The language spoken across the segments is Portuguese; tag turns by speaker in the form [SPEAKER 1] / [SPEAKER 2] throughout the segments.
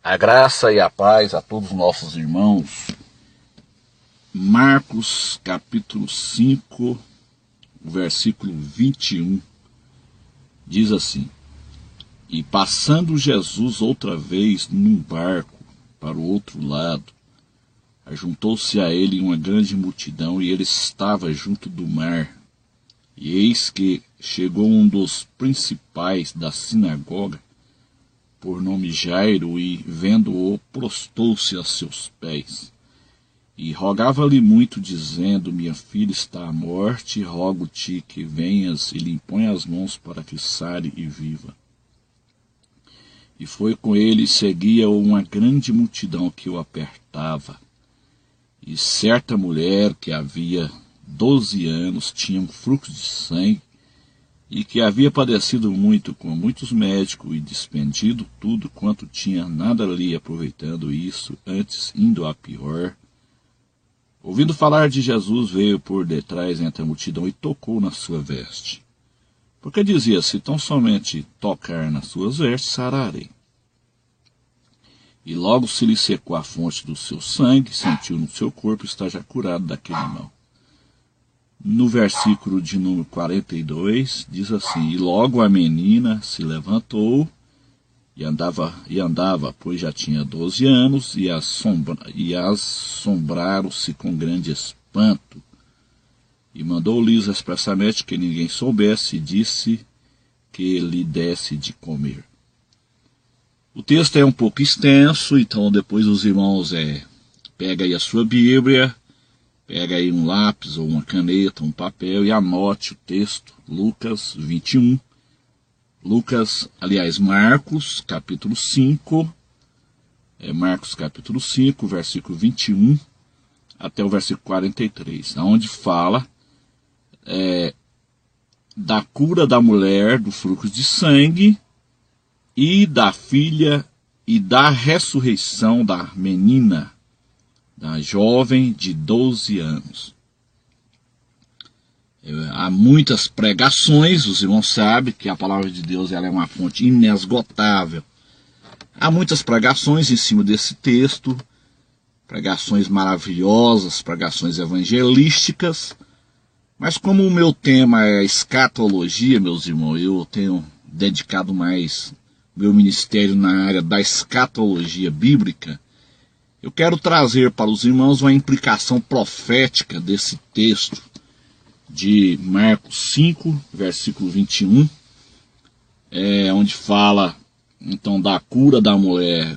[SPEAKER 1] A graça e a paz a todos os nossos irmãos. Marcos capítulo 5, versículo 21, diz assim: E passando Jesus outra vez num barco para o outro lado, ajuntou-se a ele uma grande multidão, e ele estava junto do mar. E eis que chegou um dos principais da sinagoga, por nome Jairo, e vendo-o, prostou-se a seus pés, e rogava-lhe muito, dizendo: Minha filha está à morte, rogo-te que venhas e lhe impõe as mãos para que sare e viva. E foi com ele e seguia-o uma grande multidão que o apertava. E certa mulher que havia 12 anos tinha um fluxo de sangue, e que havia padecido muito com muitos médicos e despendido tudo quanto tinha, nada lhe aproveitando isso, antes indo a pior. Ouvindo falar de Jesus, veio por detrás entre a multidão e tocou na sua veste. Porque dizia: se tão somente tocar nas suas vestes, sararei. E logo se lhe secou a fonte do seu sangue, sentiu no seu corpo estar já curado daquele mal. No versículo de número 42, diz assim: E logo a menina se levantou e andava, pois já tinha 12 anos, e assombraram-se com grande espanto. E mandou-lhes expressamente que ninguém soubesse, e disse que lhe desse de comer. O texto é um pouco extenso, então depois os irmãos pega aí a sua Bíblia, pega aí um lápis ou uma caneta, um papel e anote o texto, Marcos capítulo 5, Marcos capítulo 5, versículo 21 até o versículo 43, onde fala da cura da mulher do fluxo de sangue e da filha e da ressurreição da menina, da jovem de 12 anos. Há muitas pregações, os irmãos sabem que a palavra de Deus ela é uma fonte inesgotável. Há muitas pregações em cima desse texto, pregações maravilhosas, pregações evangelísticas, mas como o meu tema é escatologia, meus irmãos, eu tenho dedicado mais meu ministério na área da escatologia bíblica. Eu quero trazer para os irmãos uma implicação profética desse texto de Marcos 5, versículo 21, onde fala então da cura da mulher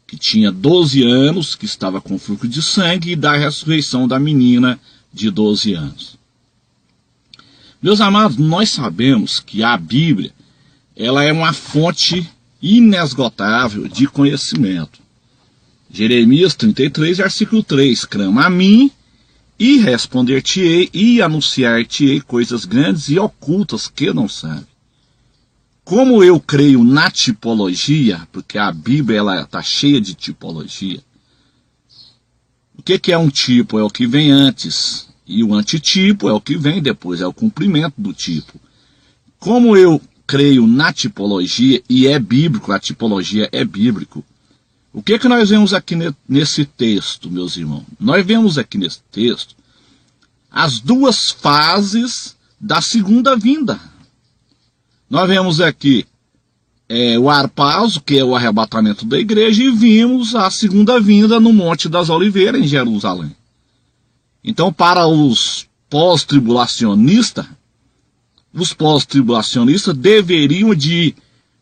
[SPEAKER 1] que tinha 12 anos, que estava com fluxo de sangue, e da ressurreição da menina de 12 anos. Meus amados, nós sabemos que a Bíblia ela é uma fonte inesgotável de conhecimento. Jeremias 33, versículo 3, clama a mim, e responder-te-ei, e anunciar-te-ei coisas grandes e ocultas que não sabe. Como eu creio na tipologia, porque a Bíblia está cheia de tipologia. O que é um tipo? É o que vem antes, e o antitipo é o que vem depois, é o cumprimento do tipo. Como eu creio na tipologia, e é bíblico, a tipologia é bíblico, o que nós vemos aqui nesse texto, meus irmãos? Nós vemos aqui nesse texto as duas fases da segunda vinda. Nós vemos aqui o arpazo, que é o arrebatamento da igreja, e vimos a segunda vinda no Monte das Oliveiras, em Jerusalém. Então, para os pós-tribulacionistas deveriam de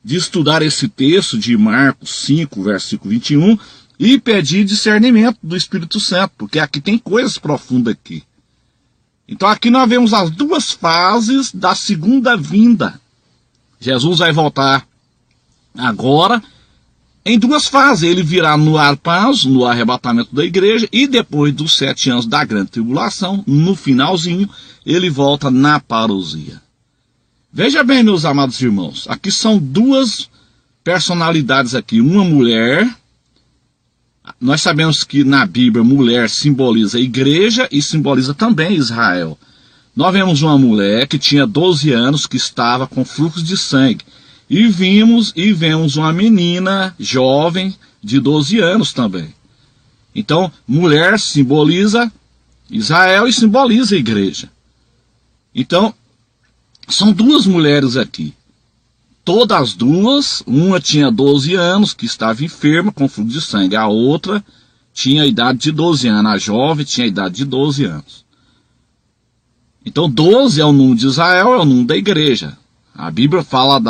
[SPEAKER 1] estudar esse texto de Marcos 5, versículo 21, e pedir discernimento do Espírito Santo, porque aqui tem coisas profundas aqui. Então aqui nós vemos as duas fases da segunda vinda. Jesus vai voltar agora em duas fases. Ele virá no arpazo, no arrebatamento da igreja, e depois dos 7 anos da grande tribulação, no finalzinho, ele volta na parousia. Veja bem, meus amados irmãos, aqui são duas personalidades aqui, uma mulher. Nós sabemos que na Bíblia mulher simboliza a igreja e simboliza também Israel. Nós vemos uma mulher que tinha 12 anos, que estava com fluxo de sangue. E vemos uma menina jovem de 12 anos também. Então, mulher simboliza Israel e simboliza a igreja. Então, são duas mulheres aqui. Todas as duas, uma tinha 12 anos, que estava enferma com fluxo de sangue. A outra tinha a idade de 12 anos. A jovem tinha a idade de 12 anos. Então, 12 é o número de Israel, é o número da igreja. A Bíblia fala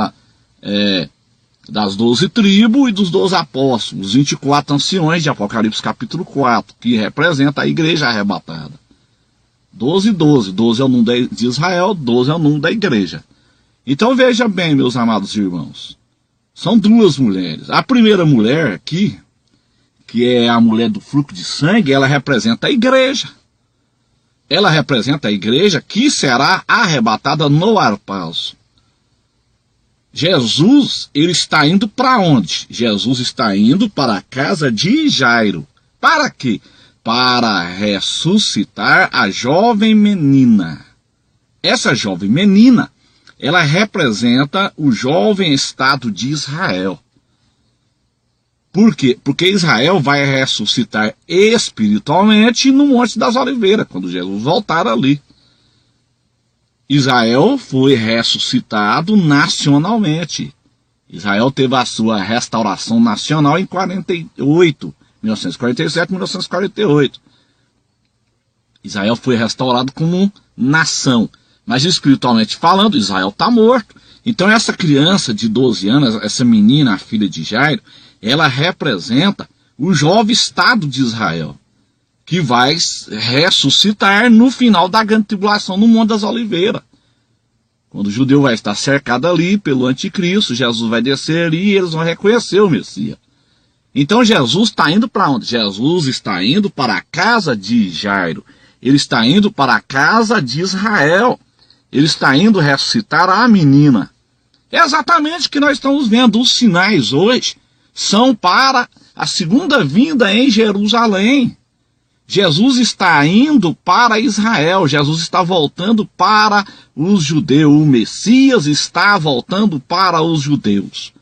[SPEAKER 1] das 12 tribos e dos 12 apóstolos, os 24 anciões de Apocalipse capítulo 4, que representa a igreja arrebatada. 12 e 12. 12 é o número de Israel, 12 é o número da igreja. Então veja bem, meus amados irmãos. São duas mulheres. A primeira mulher aqui, que é a mulher do fluxo de sangue, ela representa a igreja. Ela representa a igreja que será arrebatada no arpazo. Jesus, ele está indo para onde? Jesus está indo para a casa de Jairo. Para quê? Para ressuscitar a jovem menina. Essa jovem menina, ela representa o jovem estado de Israel. Por quê? Porque Israel vai ressuscitar espiritualmente no Monte das Oliveiras, quando Jesus voltar ali. Israel foi ressuscitado nacionalmente. Israel teve a sua restauração nacional em 1947, 1948. Israel foi restaurado como nação. Mas espiritualmente falando, Israel está morto. Então essa criança de 12 anos, essa menina, a filha de Jairo, ela representa o jovem estado de Israel, que vai ressuscitar no final da grande tribulação no Monte das Oliveiras. Quando o judeu vai estar cercado ali pelo anticristo, Jesus vai descer ali e eles vão reconhecer o Messias. Então Jesus está indo para onde? Jesus está indo para a casa de Jairo. Ele está indo para a casa de Israel. Ele está indo ressuscitar a menina. É exatamente o que nós estamos vendo. Os sinais hoje são para a segunda vinda em Jerusalém. Jesus está indo para Israel, Jesus está voltando para os judeus, o Messias está voltando para os judeus.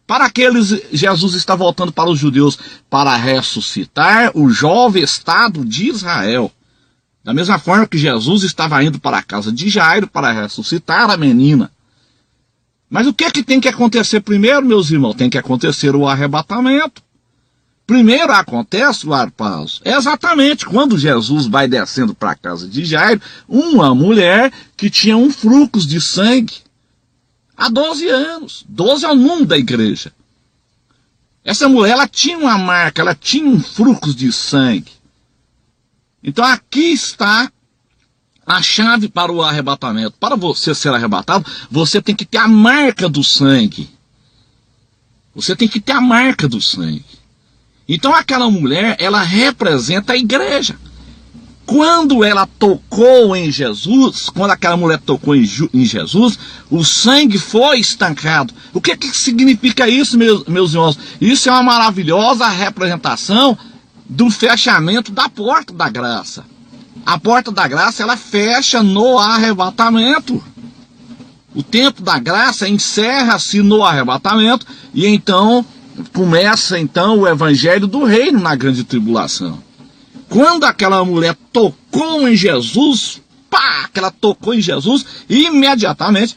[SPEAKER 1] Para aqueles, Jesus está voltando para os judeus para ressuscitar o jovem estado de Israel. Da mesma forma que Jesus estava indo para a casa de Jairo para ressuscitar a menina. Mas o que é que tem que acontecer primeiro, meus irmãos? Tem que acontecer o arrebatamento. Primeiro acontece o arpazo. É exatamente quando Jesus vai descendo para a casa de Jairo, uma mulher que tinha um fluxo de sangue há 12 anos. 12 é o número da igreja. Essa mulher, ela tinha uma marca, ela tinha um fluxo de sangue. Então aqui está a chave para o arrebatamento. Para você ser arrebatado, você tem que ter a marca do sangue. Você tem que ter a marca do sangue. Então aquela mulher, ela representa a igreja. Quando ela tocou em Jesus, quando aquela mulher tocou em Jesus, o sangue foi estancado. O que significa isso, meus irmãos? Isso é uma maravilhosa representação do fechamento da porta da graça. A porta da graça, ela fecha no arrebatamento. O tempo da graça encerra-se no arrebatamento e então começa então o evangelho do reino na grande tribulação. Quando aquela mulher tocou em Jesus, pá, que ela tocou em Jesus, imediatamente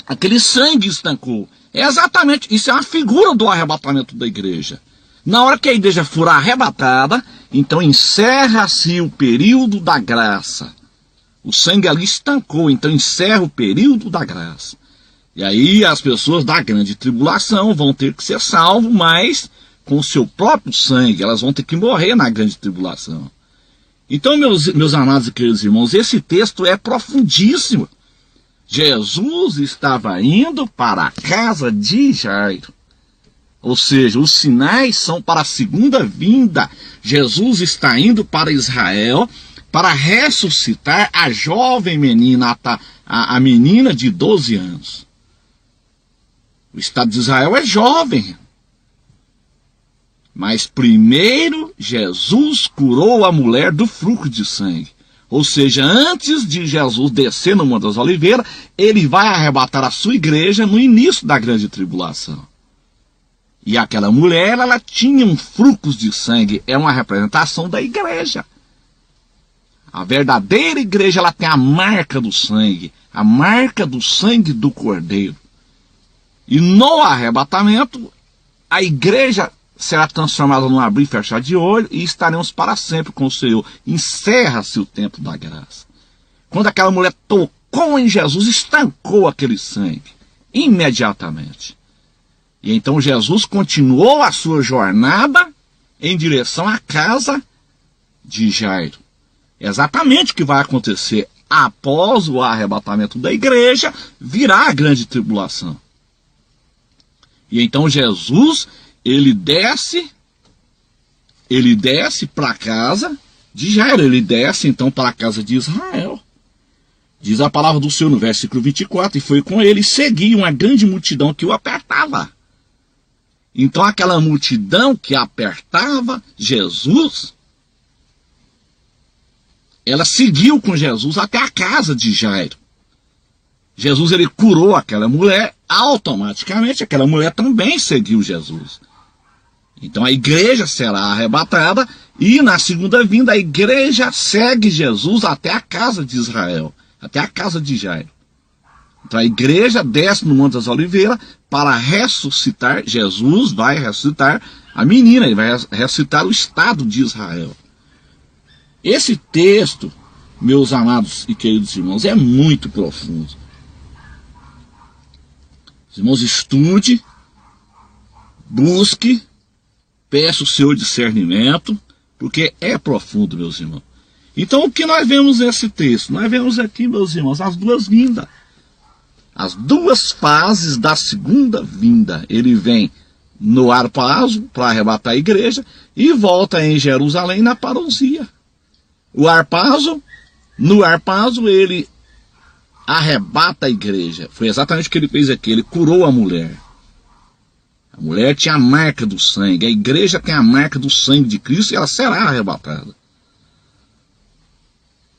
[SPEAKER 1] aquele sangue estancou. É exatamente, isso é uma figura do arrebatamento da igreja. Na hora que a igreja for arrebatada, então encerra-se o período da graça. O sangue ali estancou, então encerra o período da graça. E aí as pessoas da grande tribulação vão ter que ser salvas, mas com o seu próprio sangue, elas vão ter que morrer na grande tribulação. Então, meus amados e queridos irmãos, esse texto é profundíssimo. Jesus estava indo para a casa de Jairo. Ou seja, os sinais são para a segunda vinda. Jesus está indo para Israel para ressuscitar a jovem menina, a menina de 12 anos. O Estado de Israel é jovem. Mas primeiro Jesus curou a mulher do fluxo de sangue. Ou seja, antes de Jesus descer no Monte das Oliveiras, ele vai arrebatar a sua igreja no início da grande tribulação. E aquela mulher, ela tinha frutos de sangue, é uma representação da igreja. A verdadeira igreja, ela tem a marca do sangue do Cordeiro. E no arrebatamento, a igreja será transformada num abrir e fechar de olho e estaremos para sempre com o Senhor. Encerra-se o tempo da graça. Quando aquela mulher tocou em Jesus, estancou aquele sangue, imediatamente. E então Jesus continuou a sua jornada em direção à casa de Jairo. Exatamente o que vai acontecer após o arrebatamento da igreja, virá a grande tribulação. E então Jesus, ele desce para a casa de Jairo, ele desce então para a casa de Israel. Diz a palavra do Senhor no versículo 24, e foi com ele, e seguia uma grande multidão que o apertava. Então aquela multidão que apertava Jesus, ela seguiu com Jesus até a casa de Jairo. Jesus, ele curou aquela mulher, automaticamente aquela mulher também seguiu Jesus. Então a igreja será arrebatada e na segunda vinda a igreja segue Jesus até a casa de Israel, até a casa de Jairo. Então a igreja desce no Monte das Oliveiras para ressuscitar. Jesus vai ressuscitar a menina, ele vai ressuscitar o Estado de Israel. Esse texto, meus amados e queridos irmãos, é muito profundo. Os irmãos, estude, busque, peça o seu discernimento, porque é profundo, meus irmãos. Então, o que nós vemos nesse texto? Nós vemos aqui, meus irmãos, as duas vindas. As duas fases da segunda vinda. Ele vem no Arpazo para arrebatar a igreja e volta em Jerusalém na parousia. No Arpazo, ele arrebata a igreja. Foi exatamente o que ele fez aqui. Ele curou a mulher. A mulher tinha a marca do sangue. A igreja tem a marca do sangue de Cristo e ela será arrebatada.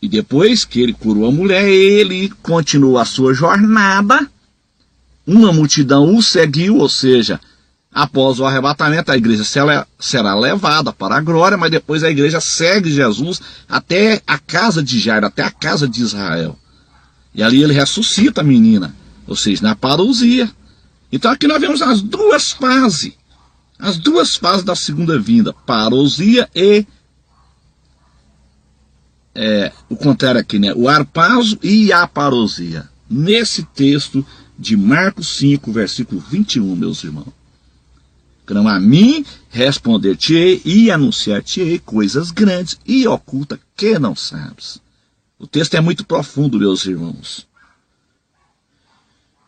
[SPEAKER 1] E depois que ele curou a mulher, ele continuou a sua jornada. Uma multidão o seguiu, ou seja, após o arrebatamento, a igreja será levada para a glória, mas depois a igreja segue Jesus até a casa de Jairo, até a casa de Israel. E ali ele ressuscita a menina, ou seja, na parousia. Então aqui nós vemos as duas fases da segunda vinda, parousia e o contrário aqui, né? O Arpazo e a parousia. Nesse texto de Marcos 5, versículo 21, meus irmãos. Então a mim responder-te-ei e anunciar-te-ei coisas grandes e ocultas que não sabes. O texto é muito profundo, meus irmãos.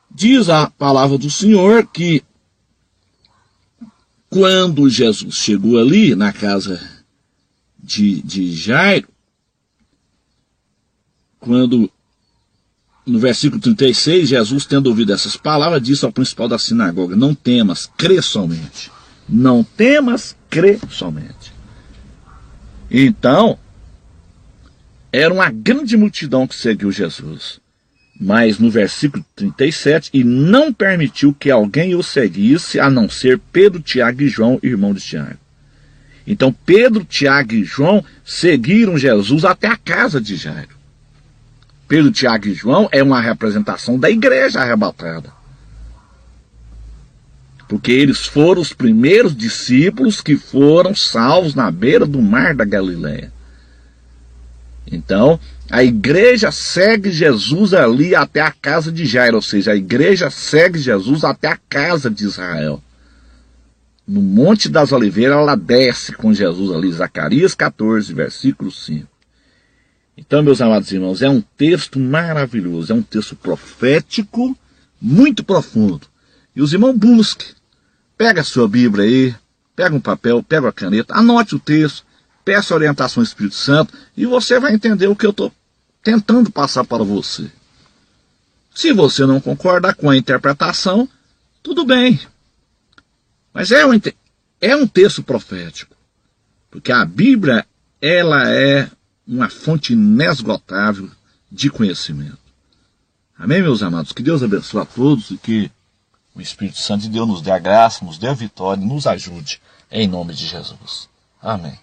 [SPEAKER 1] Diz a palavra do Senhor que quando Jesus chegou ali na casa de Jairo, quando no versículo 36, Jesus, tendo ouvido essas palavras, disse ao principal da sinagoga: não temas, crê somente. Não temas, crê somente. Então, era uma grande multidão que seguiu Jesus. Mas no versículo 37, e não permitiu que alguém o seguisse, a não ser Pedro, Tiago e João, irmão de Tiago. Então Pedro, Tiago e João seguiram Jesus até a casa de Jairo. Pedro, Tiago e João é uma representação da igreja arrebatada. Porque eles foram os primeiros discípulos que foram salvos na beira do mar da Galileia. Então, a igreja segue Jesus ali até a casa de Jairo, ou seja, a igreja segue Jesus até a casa de Israel. No Monte das Oliveiras, ela desce com Jesus ali, Zacarias 14, versículo 5. Então, meus amados irmãos, é um texto maravilhoso, é um texto profético, muito profundo. E os irmãos busquem, pega a sua Bíblia aí, pega um papel, pega a caneta, anote o texto, peça a orientação do Espírito Santo e você vai entender o que eu estou tentando passar para você. Se você não concordar com a interpretação, tudo bem. Mas é um texto profético, porque a Bíblia, ela é uma fonte inesgotável de conhecimento. Amém, meus amados? Que Deus abençoe a todos e que o Espírito Santo de Deus nos dê a graça, nos dê a vitória e nos ajude, em nome de Jesus. Amém.